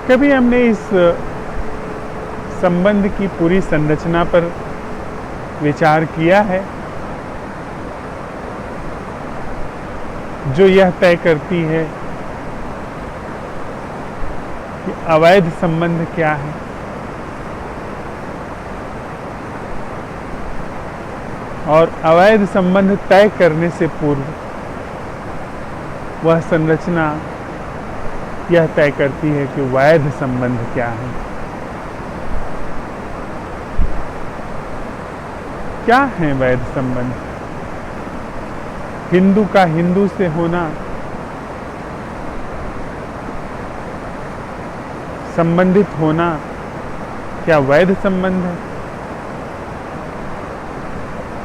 कभी हमने इस संबंध की पूरी संरचना पर विचार किया है, जो यह तय करती है कि अवैध संबंध क्या है और अवैध संबंध तय करने से पूर्व वह संरचना यह तय करती है कि वैध संबंध क्या है। क्या है वैध संबंध? हिंदू का हिंदू से होना संबंधित होना क्या वैध संबंध है?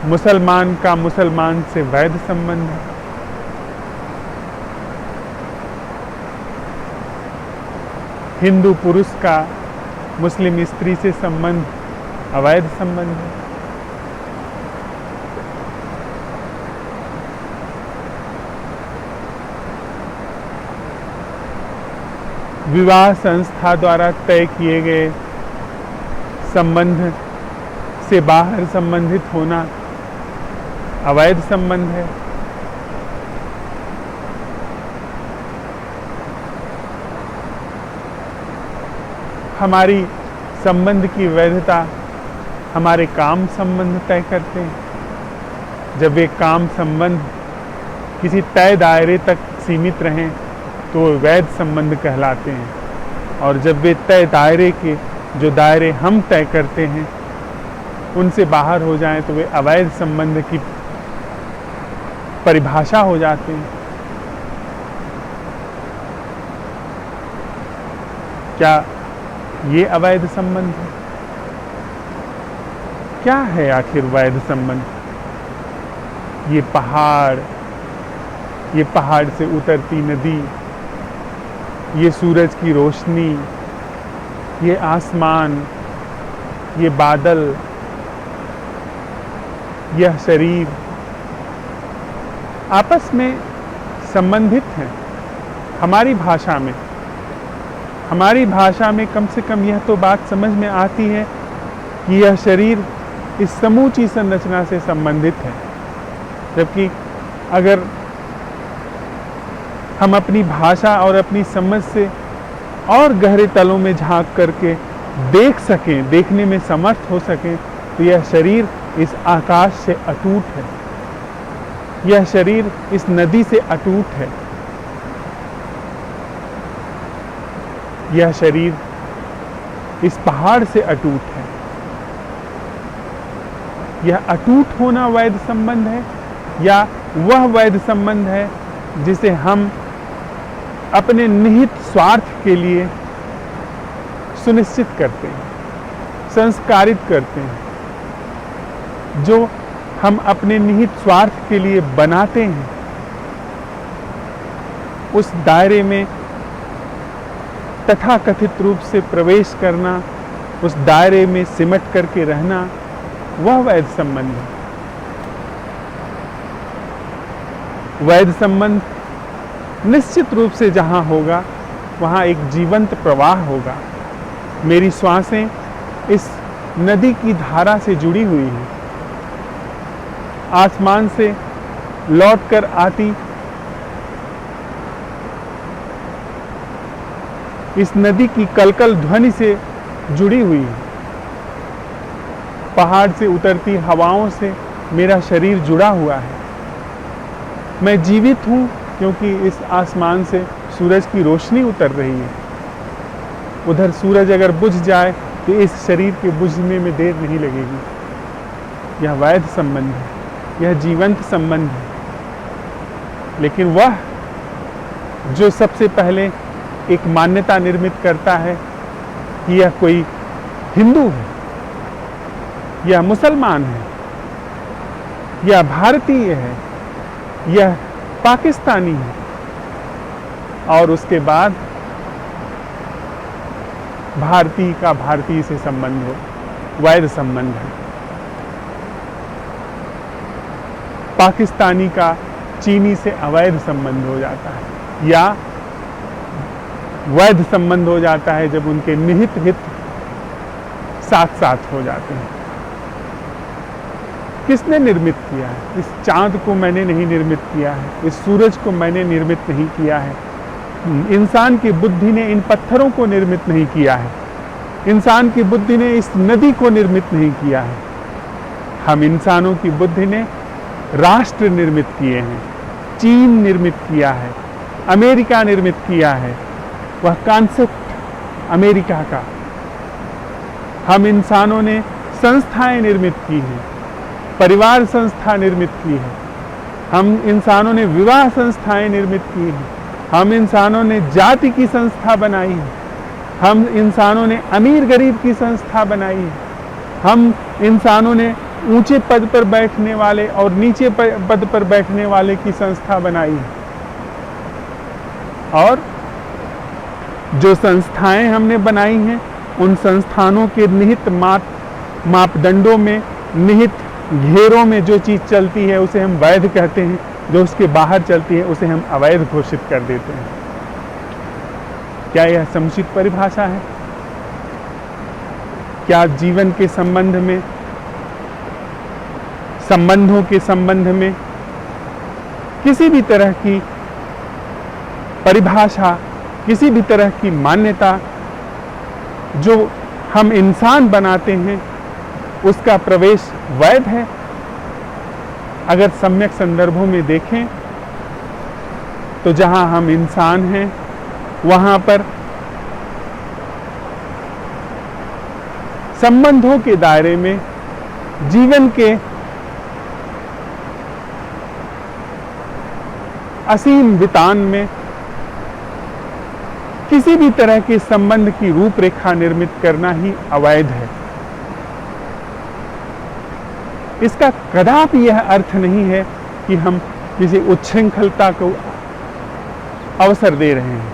मुसलमान का मुसलमान से वैध संबंध है? हिंदू पुरुष का मुस्लिम स्त्री से संबंध अवैध संबंध है? विवाह संस्था द्वारा तय किए गए संबंध से बाहर संबंधित होना अवैध संबंध है? हमारी संबंध की वैधता हमारे काम संबंध तय करते हैं। जब वे काम संबंध किसी तय दायरे तक सीमित रहें तो वैध संबंध कहलाते हैं, और जब वे तय दायरे के जो दायरे हम तय करते हैं उनसे बाहर हो जाएं तो वे अवैध संबंध की परिभाषा हो जाते हैं। क्या ये अवैध संबंध है? क्या है आखिर वैध संबंध? ये पहाड़ से उतरती नदी, ये सूरज की रोशनी, ये आसमान, ये बादल, यह शरीर आपस में संबंधित हैं। हमारी भाषा में कम से कम यह तो बात समझ में आती है कि यह शरीर इस समूची संरचना से संबंधित है। जबकि अगर हम अपनी भाषा और अपनी समझ से और गहरे तलों में झांक करके देख सकें, देखने में समर्थ हो सकें, तो यह शरीर इस आकाश से अटूट है, यह शरीर इस नदी से अटूट है, यह शरीर इस पहाड़ से अटूट है। यह अटूट होना वैध संबंध है या वह वैध संबंध है जिसे हम अपने निहित स्वार्थ के लिए सुनिश्चित करते हैं, संस्कारित करते हैं, जो हम अपने निहित स्वार्थ के लिए बनाते हैं, उस दायरे में तथाकथित रूप से प्रवेश करना, उस दायरे में सिमट करके रहना, वह वैध संबंध है। वैध संबंध निश्चित रूप से जहां होगा वहां एक जीवंत प्रवाह होगा। मेरी श्वासें इस नदी की धारा से जुड़ी हुई हैं, आसमान से लौट कर आती इस नदी की कलकल ध्वनि से जुड़ी हुई है, पहाड़ से उतरती हवाओं से मेरा शरीर जुड़ा हुआ है। मैं जीवित हूँ क्योंकि इस आसमान से सूरज की रोशनी उतर रही है। उधर सूरज अगर बुझ जाए तो इस शरीर के बुझने में देर नहीं लगेगी। यह वैध संबंध है, यह जीवंत संबंध है। लेकिन वह जो सबसे पहले एक मान्यता निर्मित करता है कि यह कोई हिंदू है, यह मुसलमान है, यह भारतीय है, यह पाकिस्तानी है, और उसके बाद भारतीय का भारतीय से संबंध हो, वैध संबंध है। पाकिस्तानी का चीनी से अवैध संबंध हो जाता है, या वैध संबंध हो जाता है जब उनके निहित हित साथ साथ हो जाते हैं। किसने निर्मित किया है? इस चांद को मैंने नहीं निर्मित किया है, इस सूरज को मैंने निर्मित नहीं किया है, इंसान की बुद्धि ने इन पत्थरों को निर्मित नहीं किया है, इंसान की बुद्धि ने इस नदी को निर्मित नहीं किया है। हम इंसानों की बुद्धि ने राष्ट्र निर्मित किए हैं, चीन निर्मित किया है, अमेरिका निर्मित किया है, वह कॉन्सेप्ट अमेरिका का। हम इंसानों ने संस्थाएं निर्मित की हैं, परिवार संस्था निर्मित की है, हम इंसानों ने विवाह संस्थाएं निर्मित की हैं, हम इंसानों ने जाति की संस्था बनाई है, हम इंसानों ने अमीर गरीब की संस्था बनाई है, हम इंसानों ने ऊंचे पद पर बैठने वाले और नीचे पद पर बैठने वाले की संस्था बनाई है। और जो संस्थाएं हमने बनाई हैं उन संस्थानों के निहित मापदंडों में, निहित घेरों में जो चीज चलती है उसे हम वैध कहते हैं, जो उसके बाहर चलती है उसे हम अवैध घोषित कर देते हैं। क्या यह समुचित परिभाषा है? क्या जीवन के संबंध में, संबंधों के संबंध में किसी भी तरह की परिभाषा, किसी भी तरह की मान्यता जो हम इंसान बनाते हैं उसका प्रवेश वैध है? अगर सम्यक संदर्भों में देखें तो जहां हम इंसान हैं वहां पर संबंधों के दायरे में, जीवन के असीम वितान में किसी भी तरह के संबंध की रूपरेखा निर्मित करना ही अवैध है। इसका कदापि यह अर्थ नहीं है कि हम किसी उच्छृंखलता को अवसर दे रहे हैं,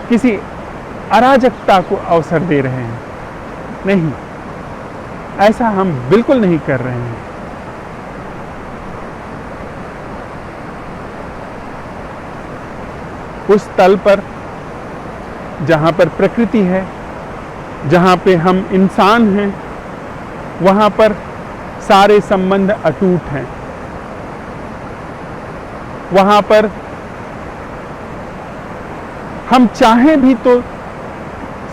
किसी अराजकता को अवसर दे रहे हैं। नहीं, ऐसा हम बिल्कुल नहीं कर रहे हैं। उस तल पर जहां पर प्रकृति है, जहां पे हम इंसान हैं, वहां पर सारे संबंध अटूट हैं। वहां पर हम चाहें भी तो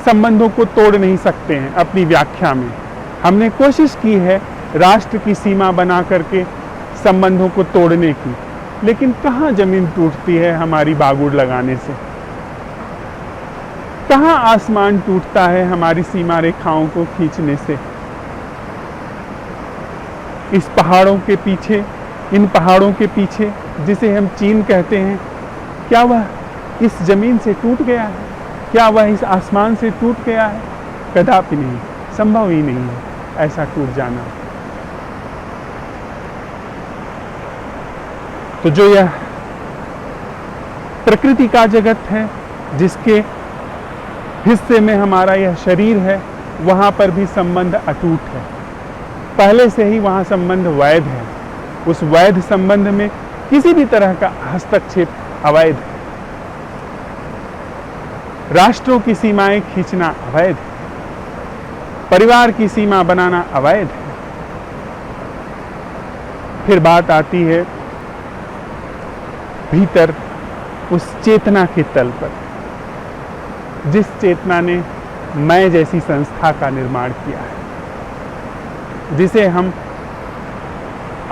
संबंधों को तोड़ नहीं सकते हैं। अपनी व्याख्या में हमने कोशिश की है राष्ट्र की सीमा बना करके संबंधों को तोड़ने की, लेकिन कहां जमीन टूटती है हमारी बागुड़ लगाने से? कहां आसमान टूटता है हमारी सीमा रेखाओं को खींचने से? इस पहाड़ों के पीछे, इन पहाड़ों के पीछे जिसे हम चीन कहते हैं, क्या वह इस जमीन से टूट गया है? क्या वह इस आसमान से टूट गया है? कदापि नहीं, संभव ही नहीं है ऐसा टूट जाना। तो जो यह प्रकृति का जगत है, जिसके हिस्से में हमारा यह शरीर है, वहां पर भी संबंध अटूट है। पहले से ही वहां संबंध वैध है। उस वैध संबंध में किसी भी तरह का हस्तक्षेप अवैध है। राष्ट्रों की सीमाएं खींचना अवैध है, परिवार की सीमा बनाना अवैध है। फिर बात आती है भीतर उस चेतना के तल पर, जिस चेतना ने मैं जैसी संस्था का निर्माण किया है, जिसे हम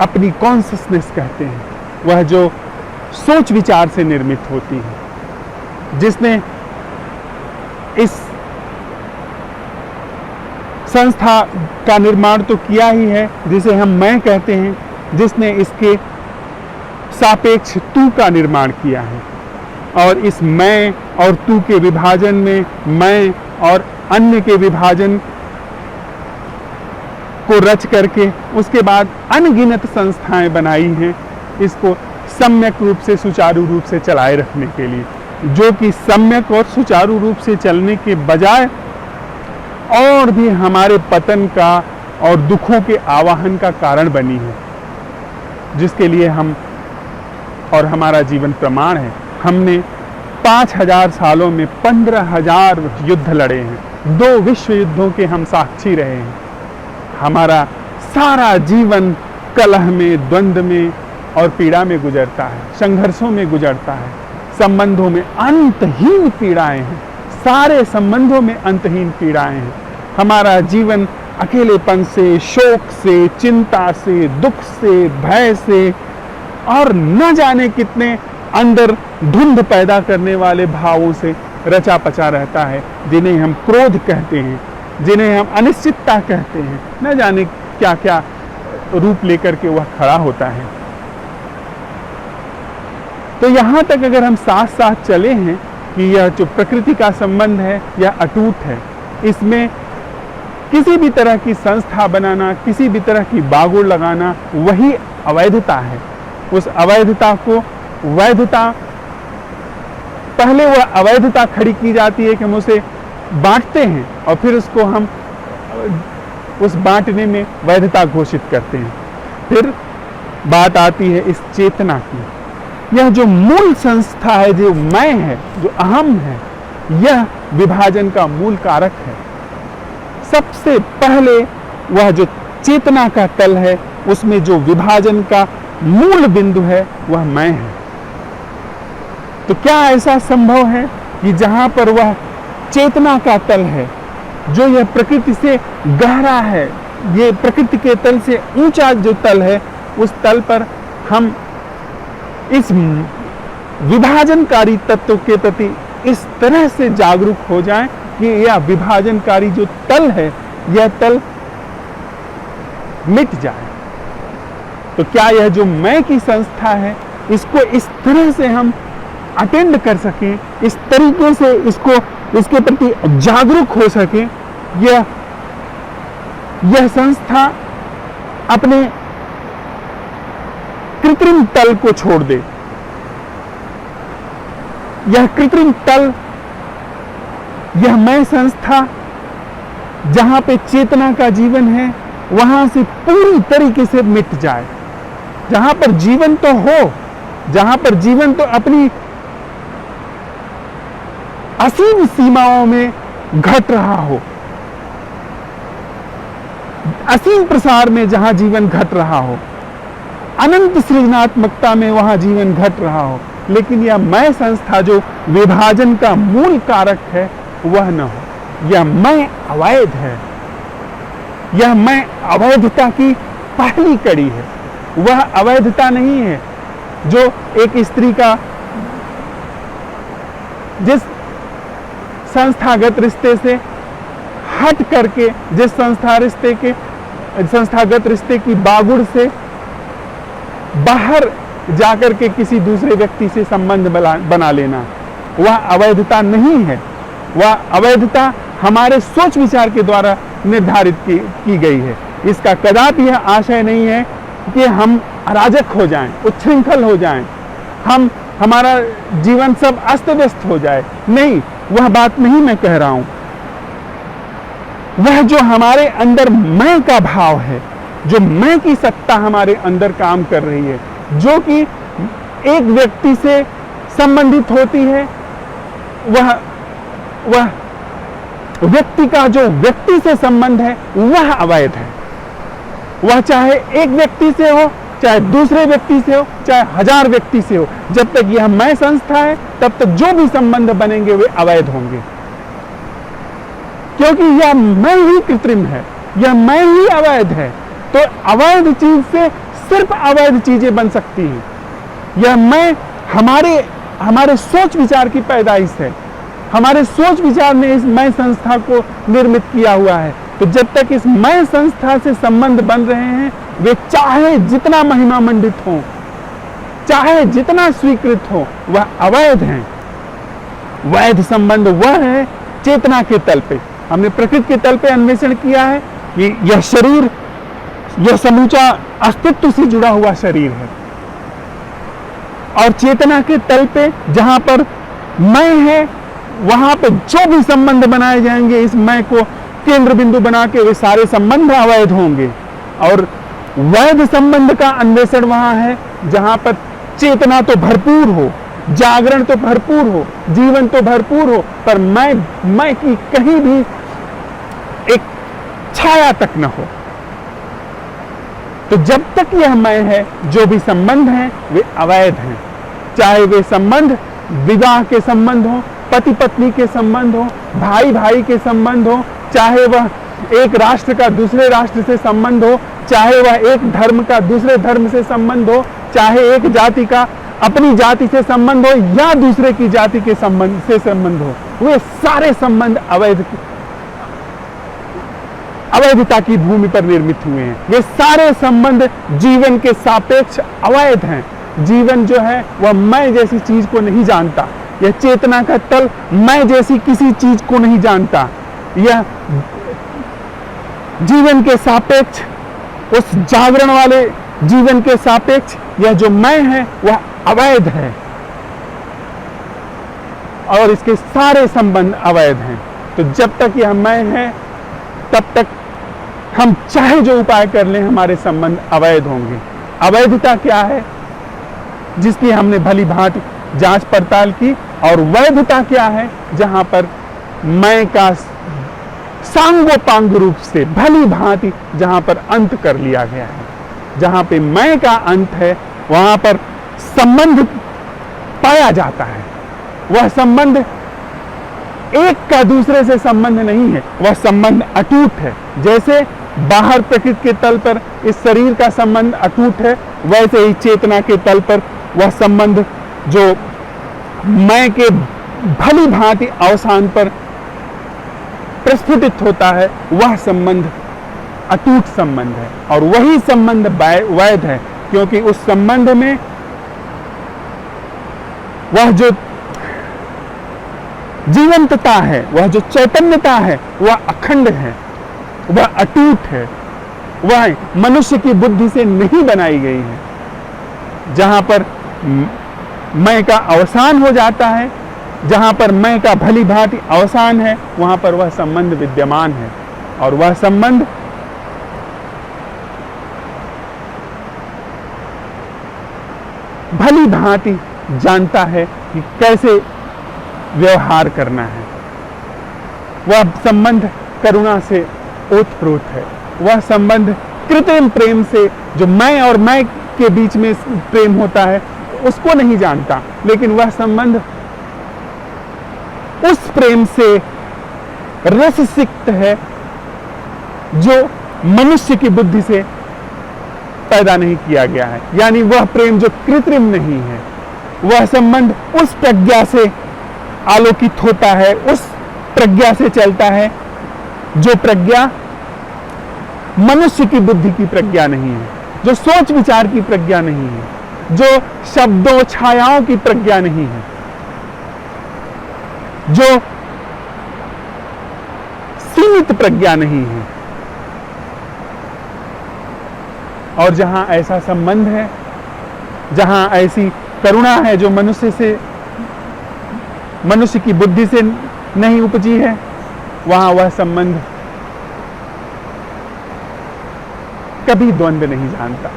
अपनी कॉन्शियसनेस कहते हैं, वह जो सोच विचार से निर्मित होती है, जिसने इस संस्था का निर्माण तो किया ही है, जिसे हम मैं कहते हैं, जिसने इसके सापेक्ष तू का निर्माण किया है। और इस मैं और तू के विभाजन में मैं और अन्य के विभाजन को रच करके उसके बाद अनगिनत संस्थाएं बनाई हैं इसको सम्यक रूप से, सुचारू रूप से चलाए रखने के लिए, जो कि सम्यक और सुचारू रूप से चलने के बजाय और भी हमारे पतन का और दुखों के आवाहन का कारण बनी है, जिसके लिए हम और हमारा जीवन प्रमाण है। हमने 5000 सालों में 15,000 युद्ध लड़े हैं, 2 विश्व युद्धों के हम साक्षी रहे हैं। हमारा सारा जीवन कलह में, द्वंद्व में और पीड़ा में गुजरता है, संघर्षों में गुजरता है। संबंधों में अंतहीन पीड़ाएं हैं, सारे संबंधों में अंतहीन पीड़ाएं हैं। हमारा जीवन अकेलेपन से, शोक से, चिंता से, दुख से, भय से और न जाने कितने अंदर धुंध पैदा करने वाले भावों से रचा पचा रहता है, जिन्हें हम क्रोध कहते हैं, जिन्हें हम अनिश्चितता कहते हैं। न जाने क्या क्या रूप लेकर के वह खड़ा होता है। तो यहाँ तक अगर हम साथ साथ चले हैं कि यह जो प्रकृति का संबंध है यह अटूट है, इसमें किसी भी तरह की संस्था बनाना, किसी भी तरह की बागुड़ लगाना वही अवैधता है। उस अवैधता को वैधता, पहले वह अवैधता खड़ी की जाती है कि हम उसे बांटते हैं और फिर उसको हम उस बांटने में वैधता घोषित करते हैं। फिर बात आती है इस चेतना की। यह जो मूल संस्था है, जो मैं है, जो अहम है, यह विभाजन का मूल कारक है। सबसे पहले वह जो चेतना का तल है, उसमें जो विभाजन का मूल बिंदु है वह मैं है। तो क्या ऐसा संभव है कि जहां पर वह चेतना का तल है, जो यह प्रकृति से गहरा है, ये प्रकृति के तल से ऊंचा जो तल है, उस तल पर हम इस विभाजनकारी तत्व के प्रति इस तरह से जागरूक हो जाएं कि यह विभाजनकारी जो तल है, यह तल मिट जाए। तो क्या यह जो मैं की संस्था है, इसको इस तरह से हम अटेंड कर सकें, इस तरीके से इसके प्रति जागरूक हो सके, यह संस्था अपने कृत्रिम तल को छोड़ दे। यह कृत्रिम तल, यह मैं संस्था जहां पे चेतना का जीवन है, वहां से पूरी तरीके से मिट जाए। जहां पर जीवन तो हो, जहां पर जीवन तो अपनी असीम सीमाओं में घट रहा हो, असीम प्रसार में जहां जीवन घट रहा हो, अनंत सृजनात्मकता में वहां जीवन घट रहा हो, लेकिन यह मैं संस्था जो विभाजन का मूल कारक है वह न हो। यह मैं अवैध है, यह मैं अवैधता की पहली कड़ी है। वह अवैधता नहीं है जो एक स्त्री का जिस संस्थागत रिश्ते से हट करके, जिस संस्थागत रिश्ते की बागुड़ से बाहर जाकर के किसी दूसरे व्यक्ति से संबंध बना लेना, वह अवैधता नहीं है। वह अवैधता हमारे सोच विचार के द्वारा निर्धारित की गई है। इसका कदापि यह आशय नहीं है कि हम अराजक हो जाएं, उच्छृंखल हो जाएं, हमारा जीवन सब अस्त व्यस्त हो जाए। नहीं, वह बात नहीं मैं कह रहा हूं। वह जो हमारे अंदर मैं का भाव है, जो मैं की सत्ता हमारे अंदर काम कर रही है, जो कि एक व्यक्ति से संबंधित होती है, वह व्यक्ति का जो व्यक्ति से संबंध है वह अवैध है। वह चाहे एक व्यक्ति से हो, चाहे दूसरे व्यक्ति से हो, चाहे 1000 व्यक्ति से हो, जब तक यह मैं संस्था है तब तक जो भी संबंध बनेंगे वे अवैध होंगे, क्योंकि यह मैं ही कृत्रिम है, यह मैं ही अवैध है। तो अवैध चीज से सिर्फ अवैध चीजें बन सकती हैं। यह मैं हमारे सोच विचार की पैदाइश है। हमारे सोच विचार ने इस मैं संस्था को निर्मित किया हुआ है। तो जब तक इस मैं संस्था से संबंध बन रहे हैं, वे चाहे जितना महिमा मंडित हो, चाहे जितना स्वीकृत हो, वह अवैध हैं। वैध संबंध वह है चेतना के तल पे। हमने प्रकृति के तल पे अन्वेषण किया है कि यह शरीर, यह समूचा अस्तित्व से जुड़ा हुआ शरीर है, और चेतना के तल पे जहां पर मैं है, वहां पे जो भी संबंध बनाए जाएंगे इस मैं को केंद्र बिंदु बना के, वे सारे संबंध अवैध होंगे। और वैध संबंध का अन्वेषण वहां है जहां पर चेतना तो भरपूर हो, जागरण तो भरपूर हो, जीवन तो भरपूर हो, पर मैं की कहीं भी एक छाया तक न हो। तो जब तक यह मैं है, जो भी संबंध हैं वे अवैध हैं। चाहे वे संबंध विवाह के संबंध हो, पति पत्नी के संबंध हो, भाई भाई के संबंध हो, चाहे वह एक राष्ट्र का दूसरे राष्ट्र से संबंध हो, चाहे वह एक धर्म का दूसरे धर्म से संबंध हो, चाहे एक जाति का अपनी जाति से संबंध हो या दूसरे की जाति के संबंध हो, वे सारे संबंध अवैधता की भूमि पर निर्मित हुए हैं। वे सारे संबंध जीवन के सापेक्ष अवैध हैं। जीवन जो है वह मैं जैसी चीज को नहीं जानता। यह चेतना का तल मैं जैसी किसी चीज को नहीं जानता। यह जीवन के सापेक्ष, उस जागरण वाले जीवन के सापेक्ष यह जो मैं है वह अवैध है और इसके सारे संबंध अवैध हैं। तो जब तक यह मैं है तब तक हम चाहे जो उपाय कर लें हमारे संबंध अवैध होंगे। अवैधता क्या है जिसकी हमने भली भांति जांच पड़ताल की, और वैधता क्या है जहां पर मैं का सांगोपांग रूप से भली भांति जहां पर अंत कर लिया गया है। जहां पे मैं का अंत है वहां पर संबंध पाया जाता है। वह संबंध एक का दूसरे से संबंध नहीं है, वह संबंध अटूट है। जैसे बाहर प्रकृति के तल पर इस शरीर का संबंध अटूट है, वैसे ही चेतना के तल पर वह संबंध जो मैं के भली भांति अवसान पर प्रस्फुटित होता है वह संबंध अटूट संबंध है। और वही संबंध वैध है, क्योंकि उस संबंध में वह जो जीवंतता है, वह जो चैतन्यता है वह अखंड है, वह अटूट है, वह मनुष्य की बुद्धि से नहीं बनाई गई है। जहां पर मैं का अवसान हो जाता है, जहां पर मैं का भली भांति अवसान है, वहां पर वह संबंध विद्यमान है। और वह संबंध भली भांति जानता है कि कैसे व्यवहार करना है। वह संबंध करुणा से ओतप्रोत है। वह संबंध कृत्रिम प्रेम से, जो मैं और मैं के बीच में प्रेम होता है, उसको नहीं जानता, लेकिन वह संबंध उस प्रेम से रससिक्त है जो मनुष्य की बुद्धि से पैदा नहीं किया गया है। यानी वह प्रेम जो कृत्रिम नहीं है। वह संबंध उस प्रज्ञा से आलोकित होता है, उस प्रज्ञा से चलता है जो प्रज्ञा मनुष्य की बुद्धि की प्रज्ञा नहीं है, जो सोच विचार की प्रज्ञा नहीं है, जो शब्दों छायाओं की प्रज्ञा नहीं है, जो सीमित प्रज्ञा नहीं है। और जहां ऐसा संबंध है, जहां ऐसी करुणा है जो मनुष्य की बुद्धि से नहीं उपजी है, वहां वह संबंध कभी द्वंद्व नहीं जानता,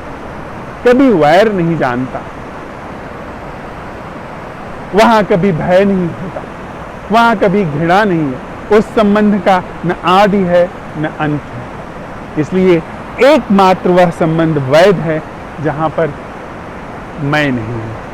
कभी वैर नहीं जानता, वहां कभी भय नहीं होता, वहां कभी घृणा नहीं है। उस संबंध का न आदि है न अंत है। इसलिए एकमात्र वह संबंध वैध है जहां पर मैं नहीं हूं।